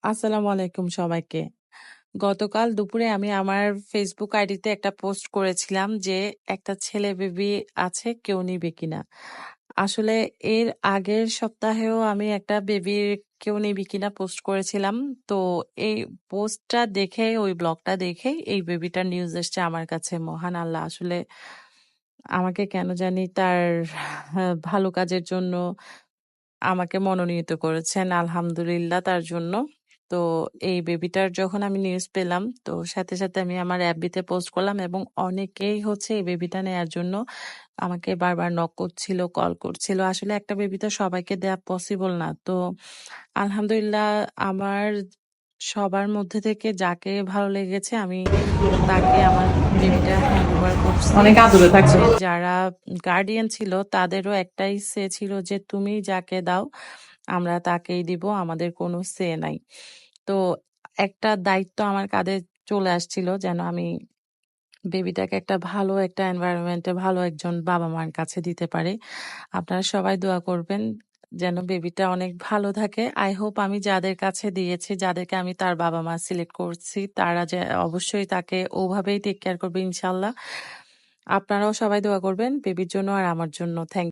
আসসালামু আলাইকুম সবাইকে। গতকাল দুপুরে আমি আমার ফেসবুক আইডিতে একটা পোস্ট করেছিলাম যে একটা ছেলে বেবি আছে কেউ নিবে কিনা। আসলে এর আগের সপ্তাহেও আমি একটা বেবির কেউ নিবি কিনা পোস্ট করেছিলাম। তো এই পোস্টটা দেখে ওই ব্লগটা দেখে এই বেবিটার নিউজ এসছে আমার কাছে। মহান আল্লাহ আসলে আমাকে কেন জানি তার ভালো কাজের জন্য আমাকে মনোনীত করেছেন। আলহামদুলিল্লাহ তার জন্য। তো এই বেবিটার যখন আমি নিউজ পেলাম তো সাথে আমি আমার এফবিতে পোস্ট করলাম এবং অনেকেই হচ্ছে এই বেবিটা নেয়ার জন্য আমাকে বারবার নক করছিল, কল করছিল। আসলে একটা বেবি তো সবাইকে দেয়া পসিবল না। তো আলহামদুলিল্লাহ আমার সবার মধ্যে থেকে যাকে ভালো লেগেছে আমি তাকে আমার বেবিটা হ্যান্ড ওভার করছি। অনেক আদুরে থাকবে। হচ্ছে যারা গার্ডিয়ান ছিল তাদেরও একটাই সে ছিল যে তুমি যাকে দাও আমরা তাকেই দিব, আমাদের কোনো সে নাই। তো একটা দায়িত্ব আমার কাঁধে চলে আসছিল যেন আমি বেবিটাকে একটা ভালো একটা এনভায়রনমেন্টে ভালো একজন বাবা মার কাছে দিতে পারি। আপনারা সবাই দোয়া করবেন যেন বেবিটা অনেক ভালো থাকে। আই হোপ আমি যাদের কাছে দিয়েছি, যাদেরকে আমি তার বাবা মা সিলেক্ট করছি, তারা যে অবশ্যই তাকে ওভাবেই টেক কেয়ার করবে ইনশাল্লাহ। আপনারাও সবাই দোয়া করবেন বেবির জন্য আর আমার জন্য। থ্যাংক